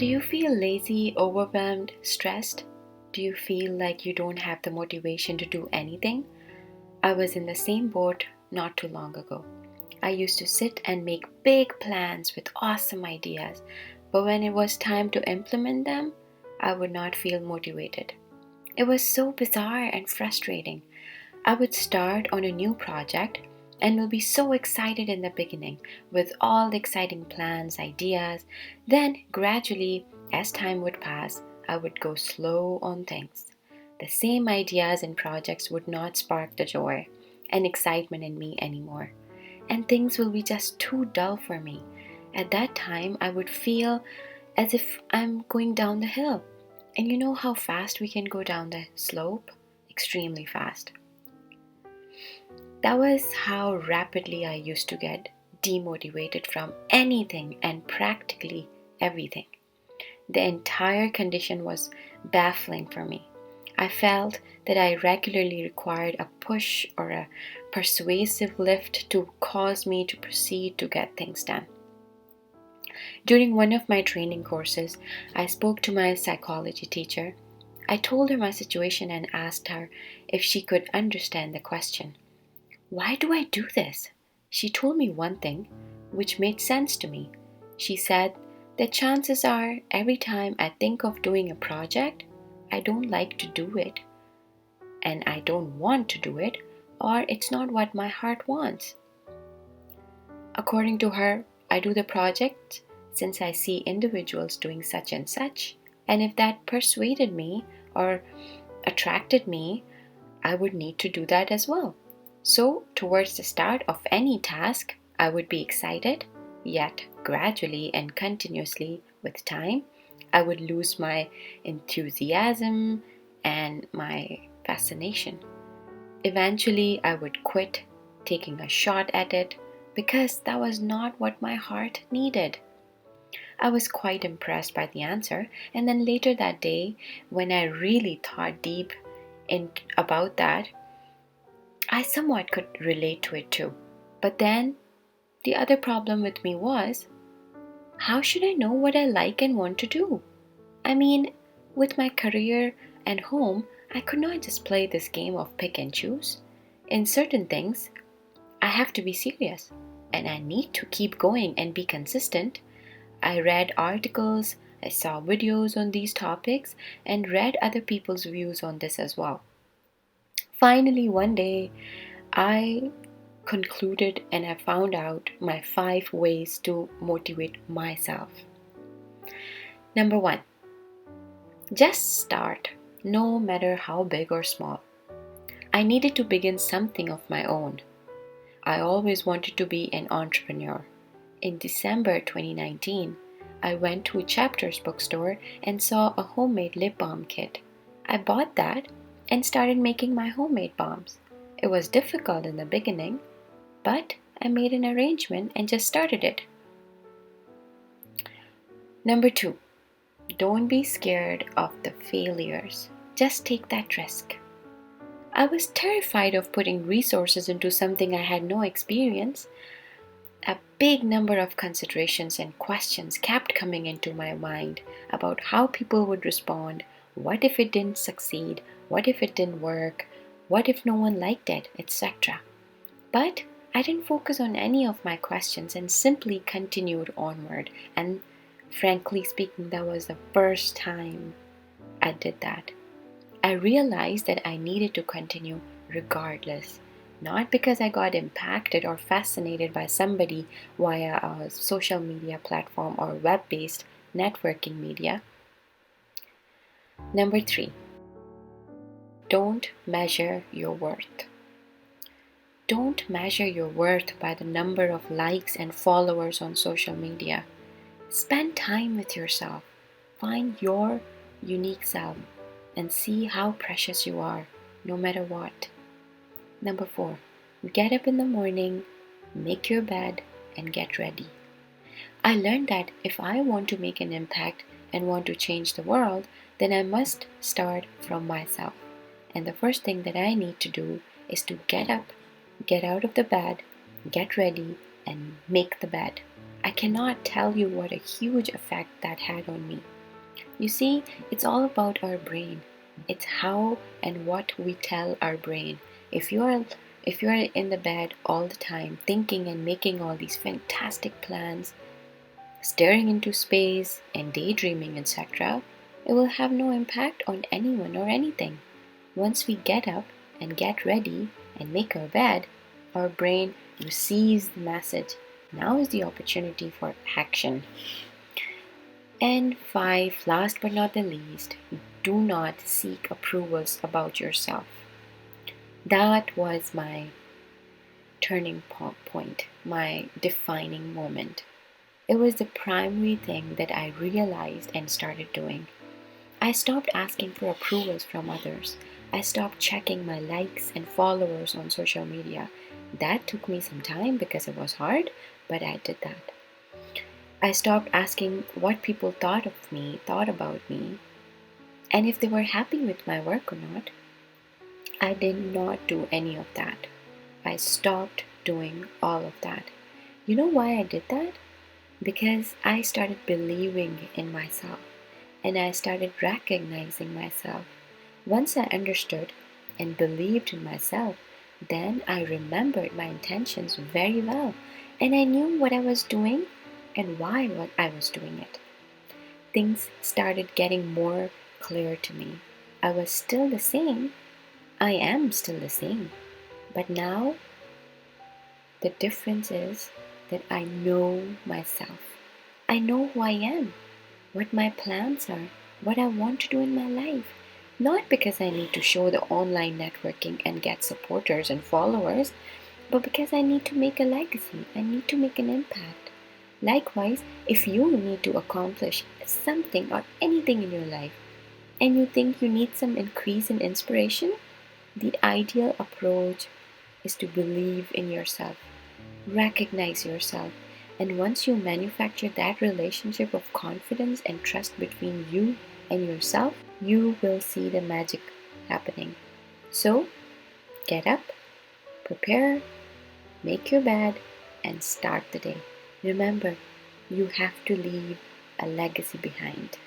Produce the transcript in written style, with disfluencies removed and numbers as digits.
Do you feel lazy, overwhelmed, stressed? Do you feel like you don't have the motivation to do anything? I was in the same boat not too long ago. I used to sit and make big plans with awesome ideas, but when it was time to implement them, I would not feel motivated. It was so bizarre and frustrating. I would start on a new project and will be so excited in the beginning with all the exciting plans, ideas. Then, gradually, as time would pass, I would go slow on things. The same ideas and projects would not spark the joy and excitement in me anymore, and things will be just too dull for me. At that time, I would feel as if I'm going down the hill. And you know how fast we can go down the slope? Extremely fast. That was how rapidly I used to get demotivated from anything and practically everything. The entire condition was baffling for me. I felt that I regularly required a push or a persuasive lift to cause me to proceed to get things done. During one of my training courses, I spoke to my psychology teacher. I told her my situation and asked her if she could understand the question. Why do I do this? She told me one thing, which made sense to me. She said that chances are every time I think of doing a project, I don't like to do it, and I don't want to do it, or it's not what my heart wants. According to her, I do the project since I see individuals doing such and such, and if that persuaded me or attracted me, I would need to do that as well. So, towards the start of any task, I would be excited, yet gradually and continuously with time, I would lose my enthusiasm and my fascination. Eventually, I would quit taking a shot at it because that was not what my heart needed. I was quite impressed by the answer, and then later that day, when I really thought deep about that, I somewhat could relate to it too. But then the other problem with me was, how should I know what I like and want to do? I mean, with my career and home, I could not just play this game of pick and choose. In certain things, I have to be serious and I need to keep going and be consistent. I read articles, I saw videos on these topics, and read other people's views on this as well. Finally, one day, I concluded and I found out my 5 ways to motivate myself. Number 1, just start, no matter how big or small. I needed to begin something of my own. I always wanted to be an entrepreneur. In December 2019, I went to a Chapters bookstore and saw a homemade lip balm kit. I bought that and started making my homemade balms. It was difficult in the beginning, but I made an arrangement and just started it. Number 2, don't be scared of the failures. Just take that risk. I was terrified of putting resources into something I had no experience. A big number of considerations and questions kept coming into my mind about how people would respond. What if it didn't succeed? What if it didn't work? What if no one liked it? Etc. But I didn't focus on any of my questions and simply continued onward. And frankly speaking, that was the first time I did that. I realized that I needed to continue regardless. Not because I got impacted or fascinated by somebody via a social media platform or web-based networking media. Number 3, don't measure your worth. Don't measure your worth by the number of likes and followers on social media. Spend time with yourself. Find your unique self and see how precious you are, no matter what. Number 4, get up in the morning, make your bed, and get ready. I learned that if I want to make an impact and want to change the world, then I must start from myself. And the first thing that I need to do is to get up, get out of the bed, get ready, and make the bed. I cannot tell you what a huge effect that had on me. You see, it's all about our brain. It's how and what we tell our brain. If you are if you are in the bed all the time thinking and making all these fantastic plans, staring into space and daydreaming, etc., it will have no impact on anyone or anything. Once we get up and get ready and make our bed, our brain receives the message. Now is the opportunity for action. And 5, last but not the least, do not seek approvals about yourself. That was my turning point, my defining moment. It was the primary thing that I realized and started doing. I stopped asking for approvals from others. I stopped checking my likes and followers on social media. That took me some time because it was hard, but I did that. I stopped asking what people thought of me, thought about me, and if they were happy with my work or not. I did not do any of that. I stopped doing all of that. You know why I did that? Because I started believing in myself and I started recognizing myself. Once I understood and believed in myself, then I remembered my intentions very well and I knew what I was doing and why I was doing it. Things started getting more clear to me. I was still the same. I am still the same. But now the difference is that I know myself. I know who I am, what my plans are, what I want to do in my life. Not because I need to show the online networking and get supporters and followers, but because I need to make a legacy. I need to make an impact. Likewise, if you need to accomplish something or anything in your life and you think you need some increase in inspiration, the ideal approach is to believe in yourself, recognize yourself, and once you manufacture that relationship of confidence and trust between you and yourself, you will see the magic happening. So, get up, prepare, make your bed, and start the day. Remember, you have to leave a legacy behind.